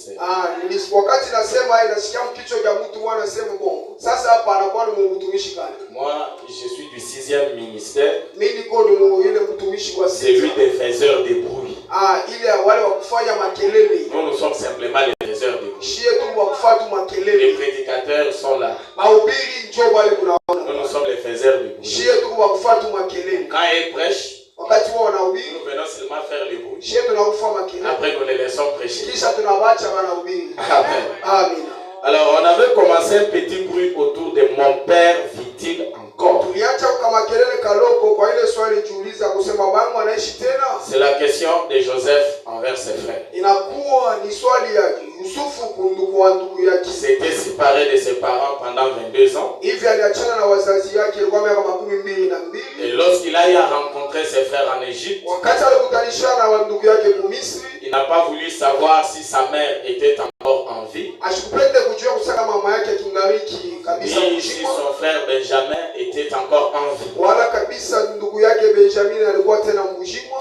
ministère. Wakati nasema inasikia mkicho cha mtu mwana anasema bongo. Sasa hapa anakuwa ni mtumishi gani? Moi, je suis du 6e ministère. Mimi niko ni ile mtumishi wa sita. Celui des faiseurs de bruit. Ile wale wa kufanya makelele. Nous sommes simplement les faiseurs de bruit. Shie tu wa kufanya makelele. Les prédicateurs sont là. Mahubiri njoo wale mnaona. Nous sommes les faiseurs de bruit. Shie tu wa kufanya makelele. Quand ils prêchent, wakati wao wanahubiri, nous venons seulement faire le bruit. Shie tunakufanya makelele. Après nous les laissons prêcher. Kisha tunawaacha wanahubiri. Amen. Amina. Alors, on avait commencé un petit bruit autour de mon père vit-il encore? C'est la question de Joseph envers ses frères. Il s'était séparé de ses parents pendant 22 ans. Et lorsqu'il a eu à rencontrer ses frères en Égypte, il n'a pas voulu savoir si sa mère était encore en vie, ni si son frère Benjamin était encore en vie.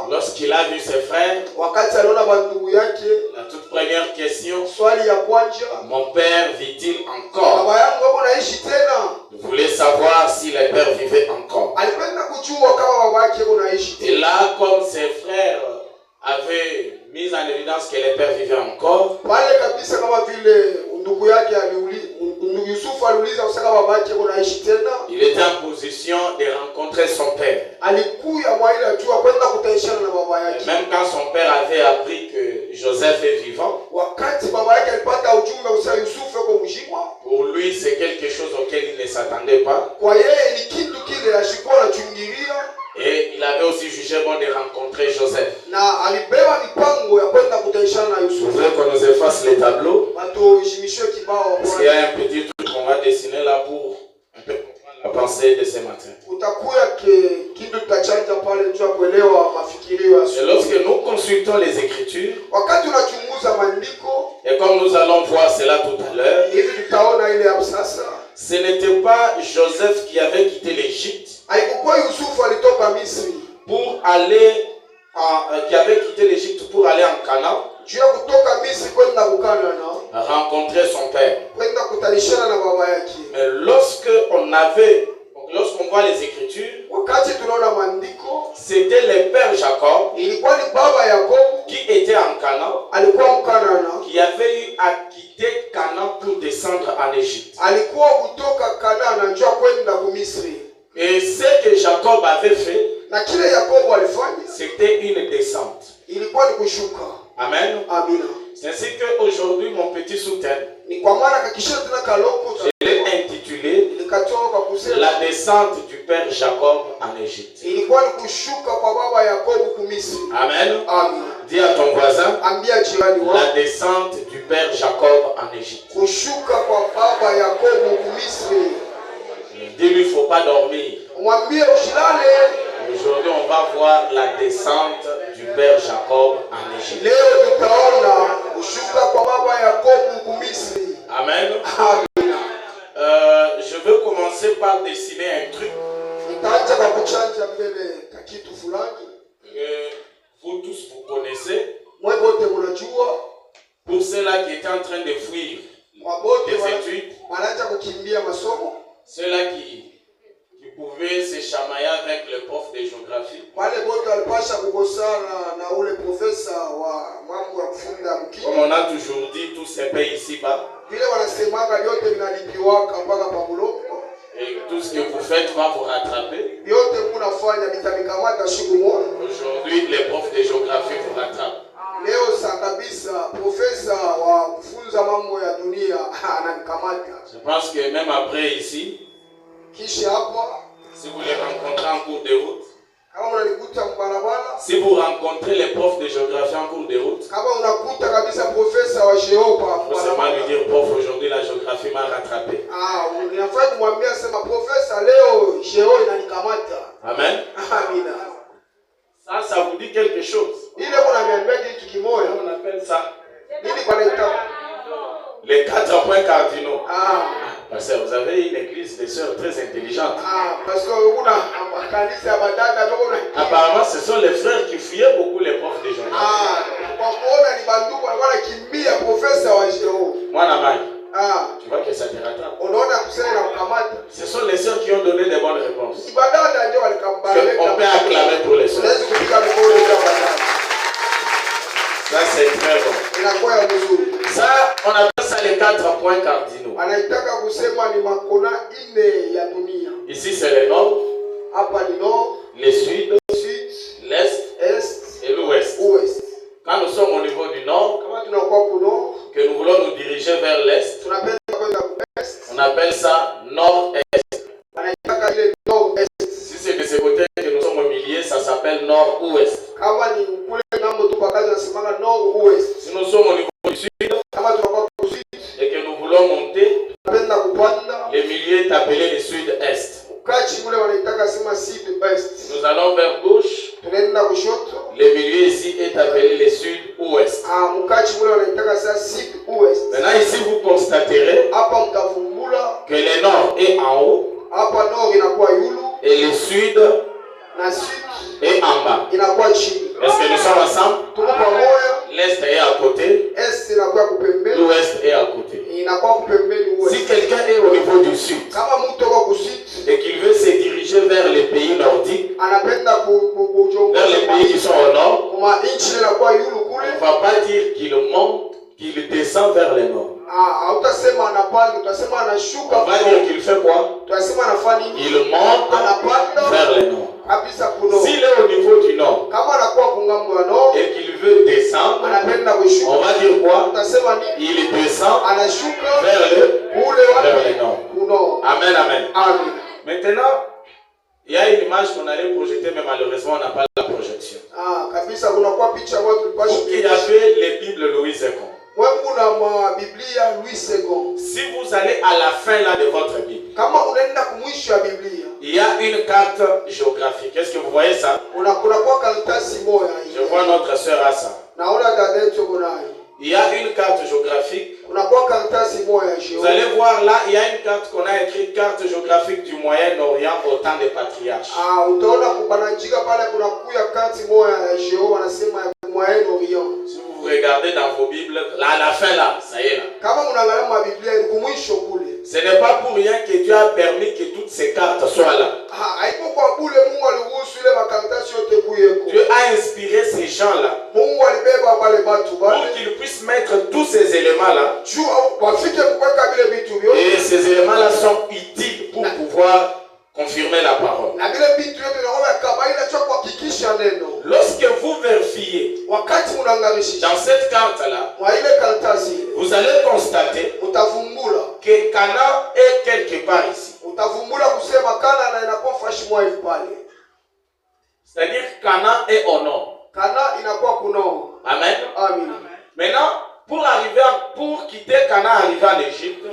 Lorsqu'il a vu ses frères, la toute première question, mon père vit-il encore? Il voulait savoir si les pères vivaient encore. Et là, comme ses frères avaient mis en évidence que les pères vivaient encore, il était en position de rencontrer son père. Et même quand son père avait appris que Joseph est vivant, pour lui c'est quelque chose auquel il ne s'attendait pas. Et il avait aussi jugé bon de rencontrer Joseph. Je voudrais qu'on nous efface les tableaux. Parce qu'il y a un petit truc qu'on va dessiner là pour un peu comprendre la pensée de ce matin. Et lorsque nous consultons les Écritures, et comme nous allons voir cela tout à l'heure, ce n'était pas Joseph qui avait quitté l'Égypte pour aller qui avait quitté l'Égypte pour aller en Canaan, rencontrer son père. Mais lorsqu'on voit les Écritures, c'était le père Jacob qui était en Canaan, qui avait eu à quitter Canaan pour descendre en Égypte. Et ce que Jacob avait fait, c'était une descente. Amen. C'est ainsi qu'aujourd'hui, mon petit sous-thème, je l'ai intitulé La descente du père Jacob en Égypte. Amen. Dis à ton voisin, la descente du père Jacob en Égypte. Dis-lui, il ne faut pas dormir. Aujourd'hui, on va voir la descente du père Jacob en Égypte. Amen. Je veux commencer par dessiner un truc que vous tous vous connaissez. Pour ceux-là qui étaient en train de fuir des études, ceux-là qui pouvaient se chamailler avec le prof de géographie. Comme on a toujours dit, tout se paye ici-bas. Et tout ce que vous faites va vous rattraper. Aujourd'hui, les profs de géographie vous rattrapent. Je pense que même après ici, si vous les rencontrez en cours de route, si vous rencontrez les profs de géographie en cours de route, il faut seulement lui dire, prof, aujourd'hui la géographie m'a rattrapé. Amen. Ça vous dit quelque chose. On appelle ça les 4 points cardinaux. Parce que vous avez une église de sœurs très intelligentes. Apparemment, ce sont les frères qui fuyaient beaucoup les profs de géographie. Kwa kuona ni bandugu walikuwa wanakimbia profesa wa Jehova. Mwana mali. Tu vois que ça te rattrape. Unaona kusema na kukamata. Ce sont les sœurs qui ont donné des bonnes réponses. Ibadada ndio walikambaraka. On peut acclamer pour les sœurs. Unaweza kupiga mikono kwa badala. Ça c'est très bon. Inakuwa ya mzuri. Ça on appelle ça les 4 points cardinaux. Anaitaka kusema ni makona ine ya dunia. Ici c'est le nord. Hapa ni nord, le sud, l'est est et l'ouest. Ouest. Quand nous sommes au niveau du nord, que nous voulons nous diriger vers l'est, on appelle ça nord-est. Si c'est de ce côté que nous sommes au milieu, ça s'appelle nord-ouest. Si nous sommes au niveau du sud et que nous voulons monter, le milieu est appelé le sud-est. Nous allons vers gauche. Le milieu ici est appelé le sud-ouest. Maintenant ici vous constaterez que le nord est en haut et le sud est en bas. Est-ce que nous sommes ensemble? L'est est à côté, l'ouest est à côté. Si quelqu'un est au niveau du sud et qu'il veut se diriger vers les pays nordiques, vers les pays qui sont au nord, on ne va pas dire qu'il monte, qu'il descend vers le nord. On va dire qu'il fait quoi? Il monte vers le nord. S'il est au niveau du nord et qu'il veut descendre, on va dire quoi? Il descend vers le nord. Amen, amen. Maintenant, il y a une image qu'on allait projeter, mais malheureusement, on n'a pas la projection. Vous qui avez les Bibles Louis II. Si vous allez à la fin là de votre Bible, il y a une carte géographique. Est-ce que vous voyez ça? Je vois notre sœur Assa. Il y a une carte géographique. Vous allez voir là, il y a une carte qu'on a écrite, carte géographique du Moyen-Orient au temps des patriarches. Si vous regardez dans vos Bibles, là, à la fin là, ça y est là. Ce n'est pas pour rien que Dieu a permis que toutes ces cartes soient là. Dieu a inspiré ces gens-là pour qu'ils puissent mettre tous ces éléments-là. Et ces éléments-là sont utiles pour pouvoir confirmer la parole. Lorsque vous vérifiez dans cette carte-là, vous allez constater que Canaan est quelque part ici. C'est-à-dire que Canaan est au nord. Amen. Maintenant, pour quitter Canaan, arriver en Égypte,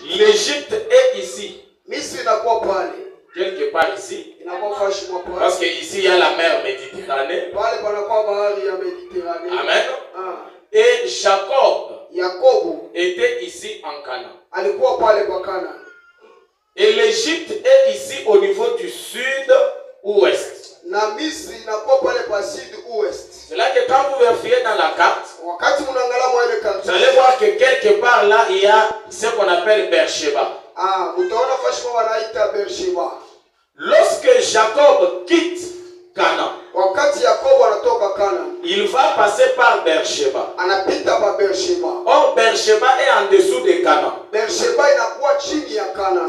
l'Égypte est ici. Quelque part ici. Parce qu'ici il y a la mer Méditerranée. Amen. Et Jacob était ici en Canaan. Et l'Égypte est ici au niveau du sud-ouest. C'est là que quand vous vérifiez dans la carte, vous allez voir que quelque part là, il y a ce qu'on appelle Beersheba. Lorsque Jacob quitte Canaan, il va passer par Beersheba. Or Beersheba est en dessous de Canaan.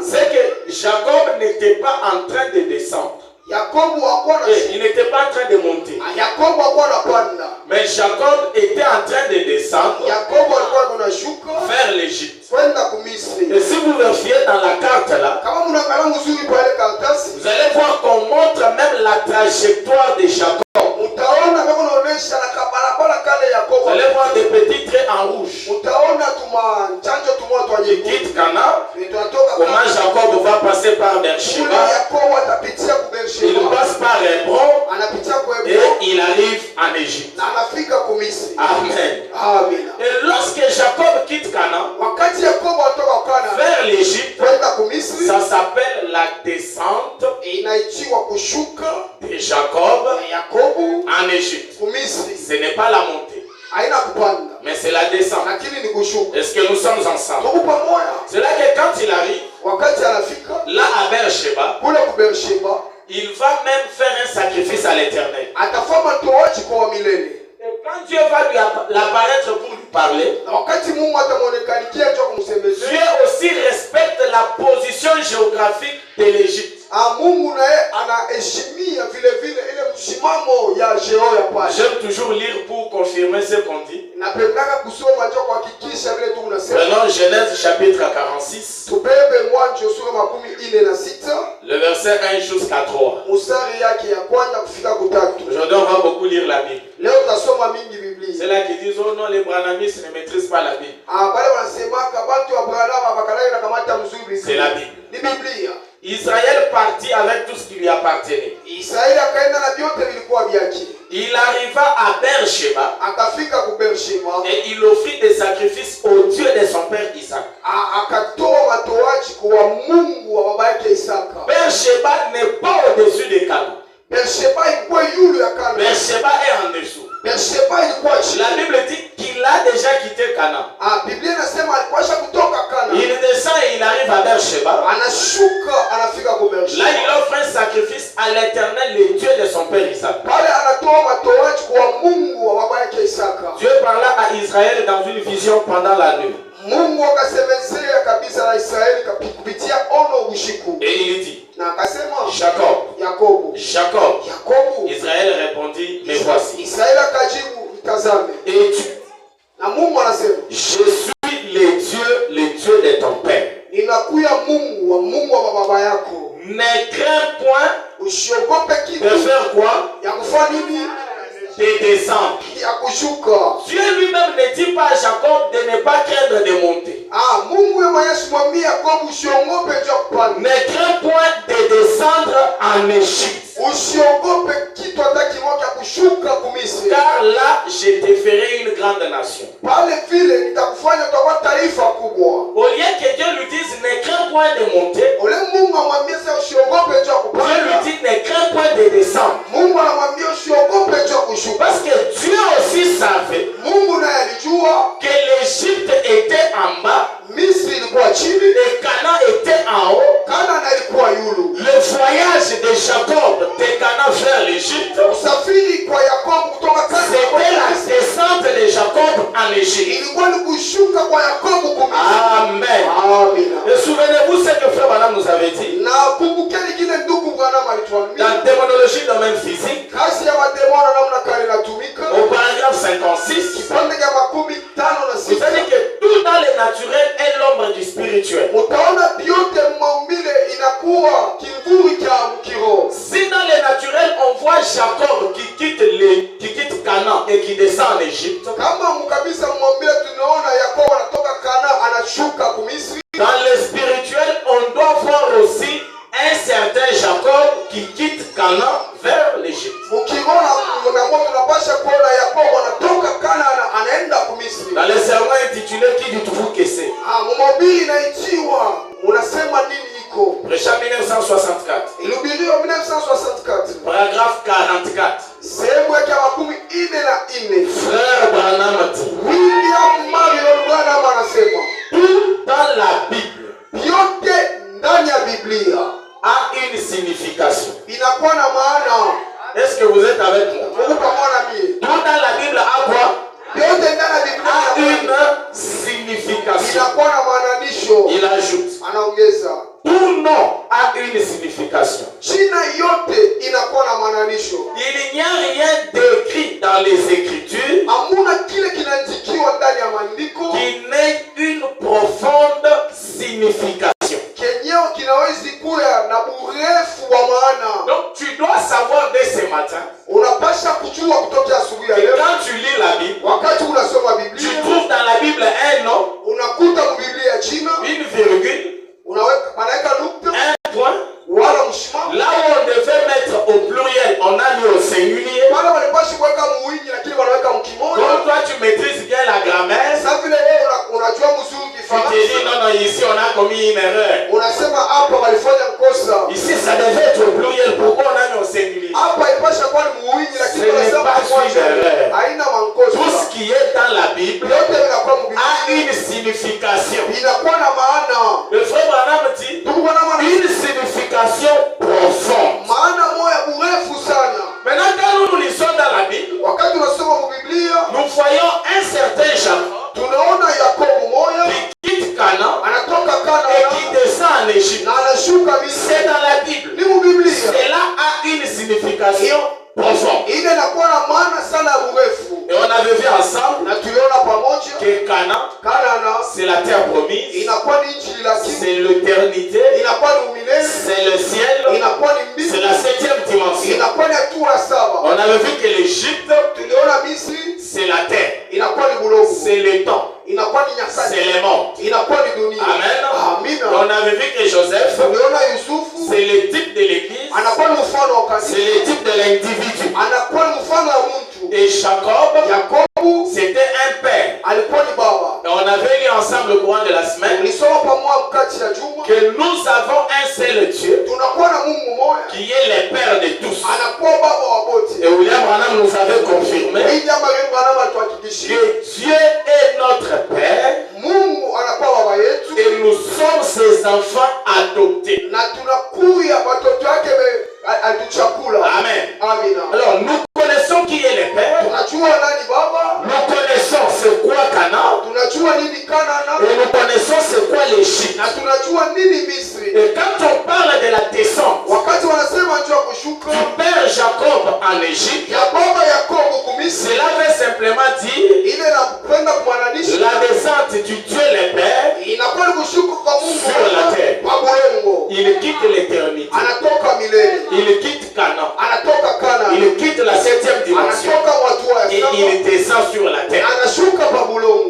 C'est que Jacob n'était pas en train de descendre. Il n'était pas en train de monter. Mais Jacob était en train de descendre vers l'Égypte. Et si vous vérifiez dans la carte là, vous allez voir qu'on montre même la trajectoire de Jacob. Vous allez voir des petits traits en rouge. Il quitte Canaan. Comment Jacob va passer par Beersheba? Il passe par Hébron et il arrive en Égypte. Amen. Et lorsque Jacob quitte Canaan vers l'Égypte, ça s'appelle la descente inaitiwa kushuka de Jacob Yakobo en Égypte. Misri. Ce n'est pas la montée, Haina kupanda, mais c'est la descente. lakini ni kushuka. Est-ce que nous sommes ensemble? Tuko pamoja. C'est là que quand il arrive, Wakati anafika là à Beersheba, kule ku Beersheba, il va même faire un sacrifice à l'Éternel. atafanya toaji kwa milele. Et quand Dieu va lui apparaître pour lui parler, Wakati Mungu atamuonekanikia kwa kumsemezea, Dieu aussi respecte la position géographique de l'Égypte. Mungu naye anaheshimia vile vile ile msimamo ya jeo ya pale. J'aime toujours lire pour confirmer ce qu'on dit. Napendaka kusoma ndio kuhakikisha vile tu unasema. Prenons Genèse chapitre 46. Tubebe Mwanzo sura 46. Le verset 1 jusqu'à 3. Mstari yake ya kwanza kufika kutatu. Aujourd'hui, on va beaucoup lire la Bible. Leo tutasoma mingi Biblia. C'est là qu'ils disent oh non, les branhamistes ne maîtrisent pas la Bible. Bale wanasemaka bantu wa Branham bakalai na kamata mzuri. C'est la Bible. Ni Biblia. Israël partit avec tout ce qui lui appartenait. Israeli akaenda na vyote vilikuwa vyake. Il arriva à Beersheba. Akafika ku Beersheba. Et il offrit des sacrifices au Dieu de son père Isaac. Akatoa matoaji kwa Mungu wa baba yake Isaka. Beersheba n'est pas au-dessus des Canaan. Beersheba ilikuwa yulu ya Canaan. Beersheba est en dessous. Beersheba ilikuwa chini. La Bible dit qu'il a déjà quitté Canaan. Biblia inasema alikuwa kutoka Canaan. Il descend et il arrive à Beersheba. Anashuka anafika ku Beersheba. Là il offre un sacrifice à l'Éternel, le Dieu de son père Isaac. Pale anatoa matoaji kwa Mungu wa baba yake Isaka. Dieu parla à Israël dans une vision pendant la nuit. Mungu akasemezea kabisa na Israeli kupitia ono usiku. Et il dit, na akasema Jacob, Yakobo, Jacob. Yakobo. Israël répondit, me voici. Israeli akajibu, tazame. Et tu, na Mungu anasema, je suis le Dieu de ton père. Ninakuya Mungu wa baba yako. Ne crains point usiogope kitu. De faire quoi? Ya kufanya nini? De descendre. Ya kushuka. Dieu lui-même ne dit pas à Jacob de ne pas craindre de monter. Mungu yeye asimwambia Yakobo usiogope cha kupanda. Ne crains point de descendre en Égypte. Usiogope kitu hata kimoja kushuka kumisri. Car là je te ferai une grande nation. Pale vile nitakufanya utakuwa taifa kubwa. Au lieu que Dieu lui dise ne crains point de monter, ole Mungu amwambia sasa usiogope cha kupanda. Dieu lui dit ne crains point de descendre. Mungu anamwambia usiogope cha kushuka. Parce que Dieu aussi savait Mungu naye alijua que l'Égypte était en bas, Misri ilikuwa chini et Canaan était en haut. Canaan ilikuwa yulu. Le voyage de Jacob de Canaan vers l'Égypte, usafiri kwa Yakobo kutoka Canaan, c'était la descente de Jacob en Égypte. Ilikuwa ni kushuka kwa Yakobo kumisa. Amen. Amen. Et souvenez-vous ce que frère Branham nous avait dit. Na kumbukeni kile ndugu Branham alituambia. Dans démonologie domaine physique, kasi ya mademona namna kale inatumika. Au paragraphe 56, kipande cha 56. Vous savez que tout dans le naturel est l'ombre du spirituel. Utaona vyote maumbile inakuwa kivuli cha kiroho. Si dans le naturel on voit Jacob qui quitte Canaan et qui descend en Égypte, kama mkabisa maumbile tunaona Yakobo anatoka Canaan anashuka ku Misri. Dans le spirituel on doit voir aussi un certain Jacob qui quitte Canaan vers l'Égypte. Ukiona mwanamke tunapasha kuona Yakobo anatoka Canaan anaenda ku Misri. Dans le sermon intitulé Qui dites-vous que c'est? Mhubiri inaitiwa unasema nini iko? Prêcha 1964. Ilihubiriwa 1964. Paragraphe 44. Sehemu ya 44. Frère Branham dit, William Marion Branham anasema, tout dans la Bible, yote ndani ya Biblia a une signification. inakuwa na maana. Est-ce que vous êtes avec moi? Mungu pamoja na mimi. Tout dans la Bible a quoi? Yote ndani ya Biblia A une signification. inakuwa na maanisho. Il ajoute, Anaongeza, tout nom a une signification. jina yote inakuwa na maanisho. Il n'y a rien d'écrit dans les Écritures Hamuna kile kinaandikiwa ndani ya maandiko qui n'ait une profonde signification. kenyewe kinawezi kuya na urefu wa maana. Donc tu dois savoir dès ce matin, Unapasha kujua kutoka asubuhi ya et leo. quand tu lis la Bible, Wakati unasoma tu Biblia, trouves dans la Bible un nom, unakuta Biblia jina, une virgule, wanaweka nukta un point. wala mshimamo. Là où on devait mettre au pluriel, on a mis au singulier. Pale walipashi kuweka muwingi lakini wanaweka mkimoja. Donc toi tu maîtrises bien la grammaire. Sasa vile wewe unajua mzuri Tu Kifaransa. te dis non, non, ici on a commis une erreur. Unasema hapa walifanya kosa. Ici ça devait être au pluriel. cela a une signification profonde. Et on avait vu ensemble que Canaan, c'est la terre promise, c'est l'éternité, c'est le ciel, c'est la 7e dimension. On avait vu que l'Égypte, c'est la terre, c'est le temps, c'est les mondes. Amen. On avait vu que Joseph, c'est le type de l'église, c'est le type de l'individu. Et Jacob, c'était un père. Et on avait lu ensemble le courant de la semaine que nous avons un seul Dieu qui est le Père de tous. Et William Branham nous avait confirmé que Dieu est notre Père et nous sommes ses enfants adoptés. Amen. Alors nous connaissons qui est le Père. Nous connaissons c'est quoi Canaan. Et nous connaissons c'est quoi l'Égypte. Et quand on parle de la descente du père Jacob en Égypte, cela veut simplement dire la descente du Dieu le Père sur la terre. Il quitte l'éternité. Il quitte Canaan. Il quitte la 7e dimension. Et il descend sur la terre.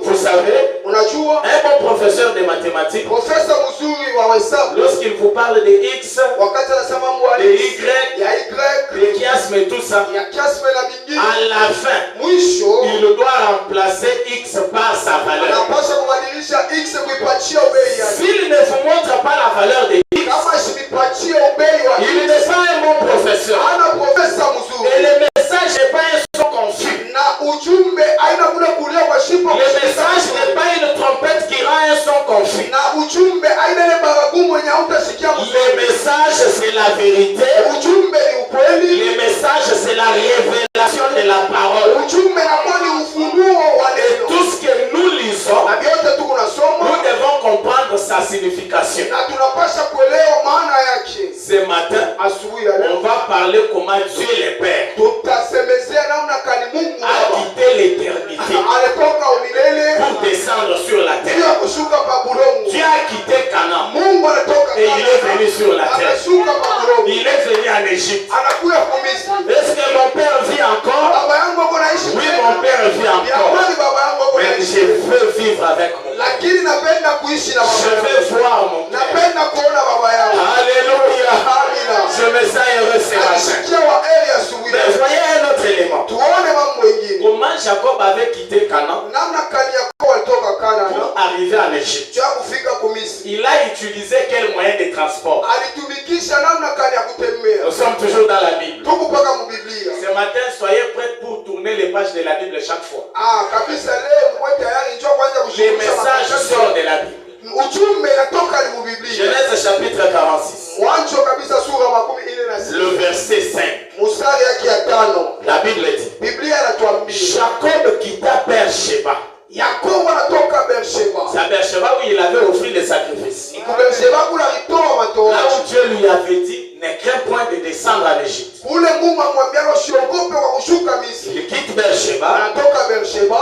Vous savez, un bon professeur de mathématiques, lorsqu'il vous parle de X, de Y, de chiasme et tout ça, à la fin, il doit remplacer X par sa valeur. S'il ne vous montre pas la valeur de X, il n'est pas un bon professeur. Et le message n'est pas un son confus. Le message n'est pas une trompette qui rend un son confus. Le message c'est la vérité. Le message c'est la révélation de la parole. Et tout ce que nous lisons, nous devons comprendre sa signification. Ce matin, on va parler comment Dieu le Père a quitté l'éternité pour descendre sur la terre. Dieu a quitté Canaan et il est venu sur la terre. Il est venu en Égypte. Est-ce que mon père vit encore? Oui, mon père vit encore. Mais je veux vivre avec mon père. Je veux voir mon père. Alléluia. Je me sens heureux ce matin. Mais voyez un autre élément. Comment Jacob avait quitté Canaan pour arriver en Égypte? Il a utilisé quel moyen de transport? Nous sommes toujours dans la Bible. Ce matin, soyez prêts pour tourner les pages de la Bible chaque fois. Les messages sortent de la Bible. Genèse chapitre 46. Le verset 5. La Bible dit Jacob quitta Beersheba. C'est à Beersheba où il avait offert les sacrifices. Là où Dieu lui avait dit ne crains point de descendre en Égypte. Il quitte Beersheba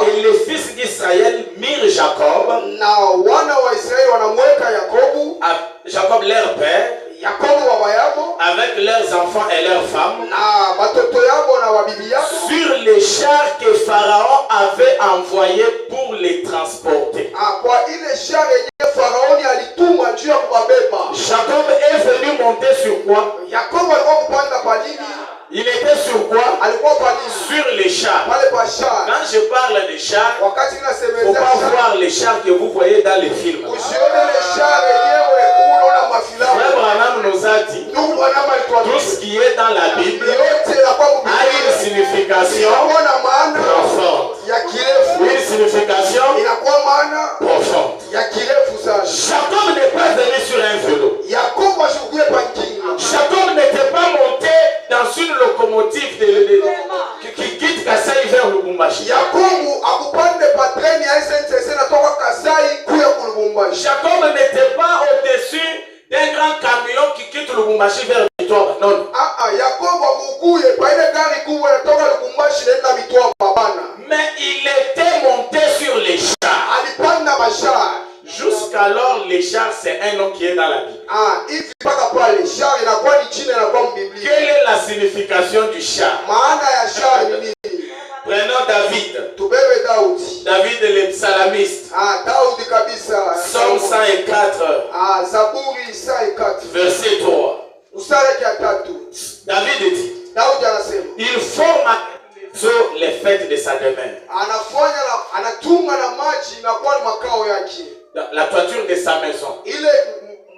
et les fils d'Israël mirent Jacob, Jacob leur père, avec leurs enfants et leurs femmes, sur les chars que Pharaon avait envoyés pour les transporter. Jacob est venu monter sur quoi? Il était sur quoi? Sur les chars. Quand je parle des chars, il ne faut pas voir les chars que vous voyez dans les films. Frère Branham nous a dit tout ce qui est dans la Bible a une signification profonde. Une signification profonde. Jacob n'est pas venu sur un vélo. Jacob n'était pas monté dans une locomotive qui quitte Kasai vers Lubumbashi. Jacob n'était pas au-dessus d'un grand camion qui quitte Lubumbashi vers Mitwaba. Non. Yakobo akukuye pa ile gari kubwa inatoka Lubumbashi na Mitwaba bana. Mais il était monté sur les chars. Alipanda mashara. Jusqu'alors, les chars, c'est un nom qui est dans la Bible. Hivi mpaka pale char inakuwa ni jina inakuwa mbiblia. Quelle est la signification du char? Maana ya char ni nini? Prenons David. Tubebe Daudi. David le psalamiste. Daudi kabisa. Psalm 104. Zaburi 104. Verset 3. Mstari ya 3. David dit. Daudi anasema. Il forme les fêtes de sa demeure. Anatunga na maji na kwa makao yake. La toiture de sa maison. Ile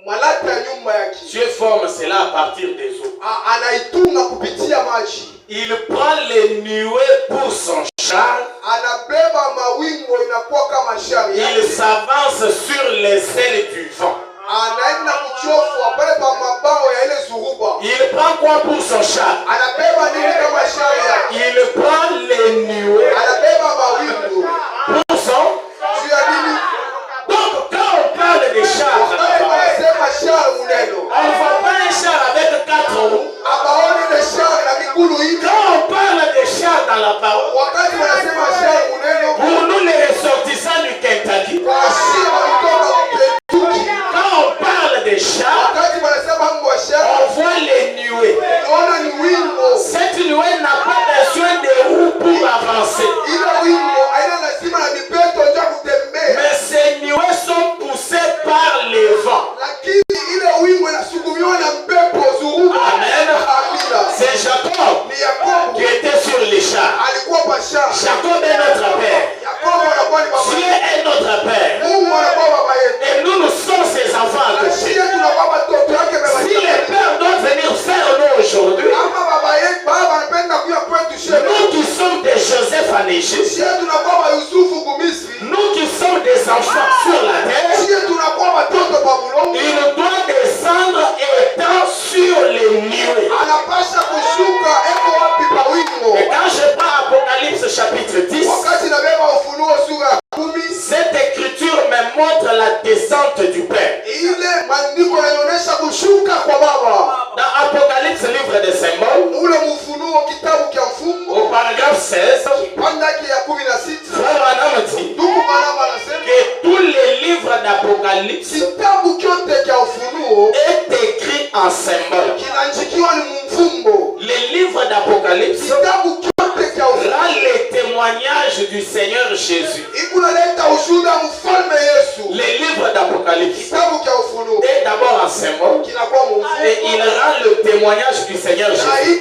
malata ya nyumba yake. Dieu forme cela à partir des eaux. Anaitunga kupitia maji. Il prend les nuées pour son char. Anabeba mawingu inakuwa kama shari. Il s'avance sur les ailes du vent. Anaenda kuchofu apale pa mabao ya ile zuruba. Il prend quoi pour son char? Anabeba nini kama shari yake? Il prend les nuées. Anabeba mawingu. Pour son nini? Donc quand on parle de char, on ne voit pas un char avec 4 roues. Quand on parle de char dans la parole, pour nous les ressortissants du Kentucky, quand on parle de char, on voit les nuées. Cette nuée n'a pas besoin de roues pour avancer. Mais ces nuées sont poussées par les vents. Amen. C'est Jacob qui était sur les chars. Jacob est notre père. Dieu est notre père. Et nous sommes ses enfants. Si les pères doivent venir faire nous aujourd'hui, nous qui sommes des Joseph en Égypte, nous qui sommes des enfants sur la terre, il doit descendre étant sur les nuées. Et quand je prends Apocalypse chapitre 10, cette écriture me montre la descente du Père. Dans Apocalypse, livre des symboles, au paragraphe 16, Frère Anam dit que tous les livres d'Apocalypse est écrit en symbole. Les livres d'Apocalypse rend les témoignages du Seigneur Jésus. Les livres d'Apocalypse est d'abord un symbole et il rend le témoignage du Seigneur Jésus.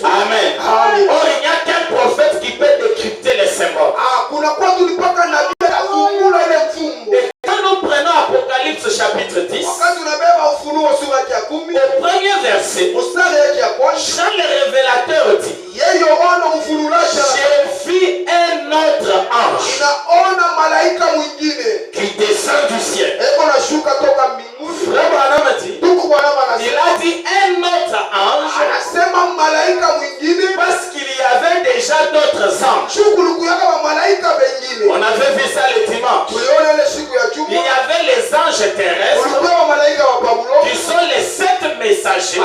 Amen. Or il n'y a qu'un prophète qui peut décrypter les symboles. Et quand nous prenons Apocalypse chapitre 10, au premier verset, Jean le révélateur dit: j'ai vu un autre ange qui descend du ciel. Frère Branham dit, il a dit un autre ange parce qu'il y avait déjà d'autres anges. On avait vu ça le dimanche. Il y avait les anges terrestres qui sont les 7 messagers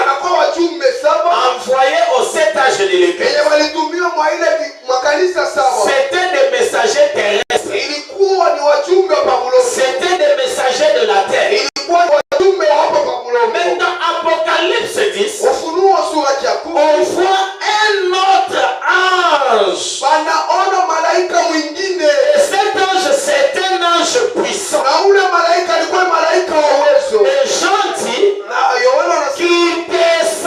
envoyés aux 7 âges de l'Église. C'était des messagers terrestres. C'était des messagers de la terre. Mais dans Apocalypse 10, on voit un autre ange. Et cet ange, c'est un ange puissant. Et Jean dit qu'il descend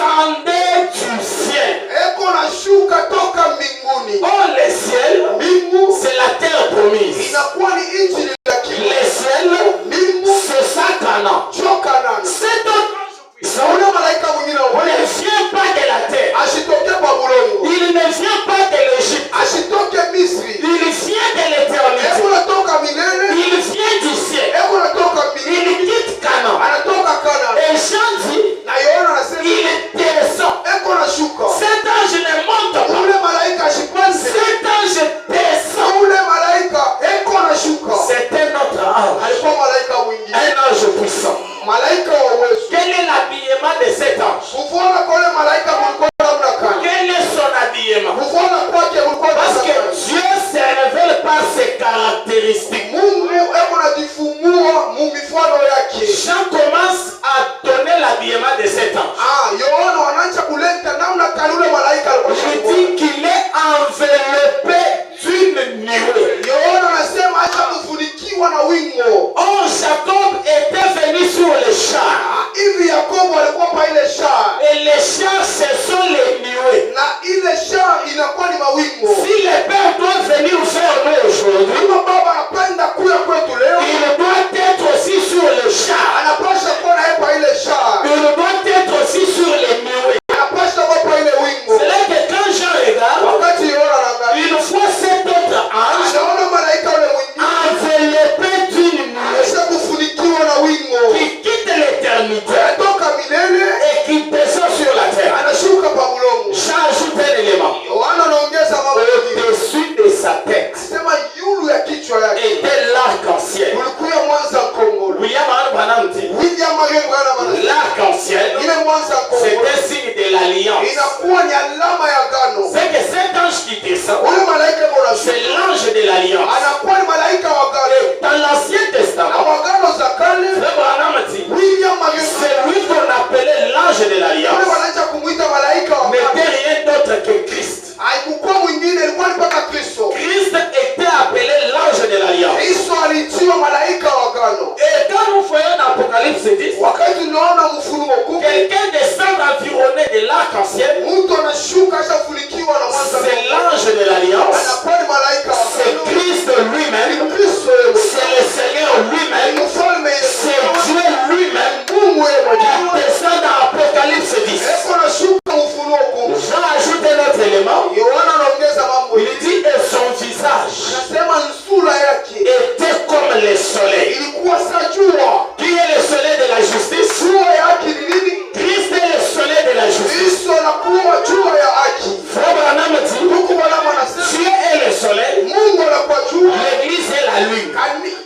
inakuwa ni alama ya agano. C'est que cet ange qui descend, Huyo malaika kuna c'est l'ange de l'alliance. anakuwa ni malaika wa agano. Dans l'Ancien Na Testament, agano za kale Frère Branham dit, William c'est lui qu'on appelait l'ange de Yule l'alliance. wanaanza kumuita malaika wa agano. N'était rien d'autre que Christ. Haikuwa mwingine, ilikuwa ni mpaka Kristo. Christ était appelé l'ange de l'alliance. Kristo aliitiwa malaika wa agano. Et quand nous voyons l'Apocalypse 10, Wakati tunaona Ufunuo 10, quelqu'un descend environné de l'arc-en-ciel, mtu anashuka ashafulikiwa na mwanza. c'est l'ange de l'alliance. Anakuwa ni malaika wa C'est agano. Christ lui-même. Kristo C'est le Seigneur lui-même. mfalme C'est Dieu lui-même Mungu qui descend dans Apocalypse 10. Eko nashuka Ufunuo 10. Jean ajoute un autre élément. Yohana anaongeza mambo. Il dit et son visage Anasema sura yake était comme le soleil. ilikuwa saa jua. Qui est le soleil de la justice? Jua ya haki ni nini? Christ est le soleil de la justice. Kristo anakuwa jua ya haki. Frère Branham dit, Mungu Bwana anasema Dieu est le soleil, Mungu anakuwa jua. l'église est la lune.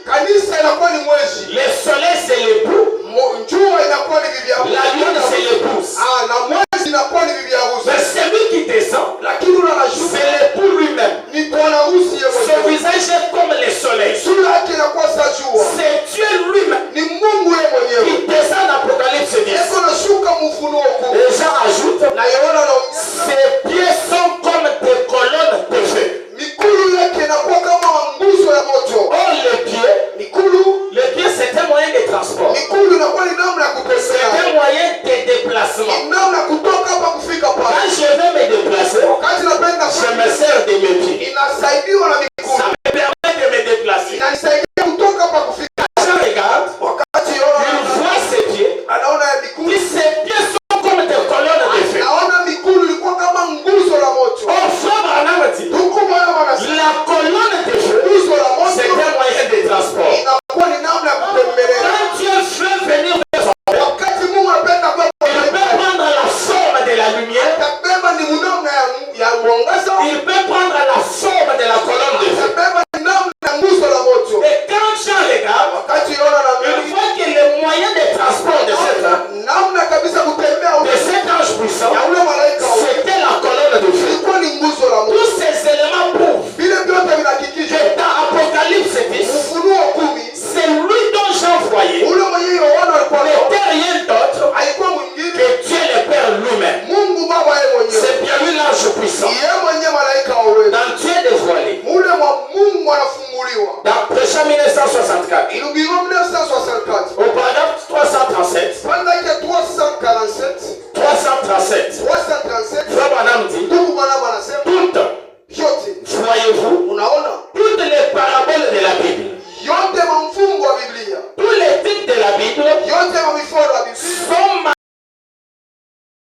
Kanisa inakuwa ni mwezi. Le soleil c'est le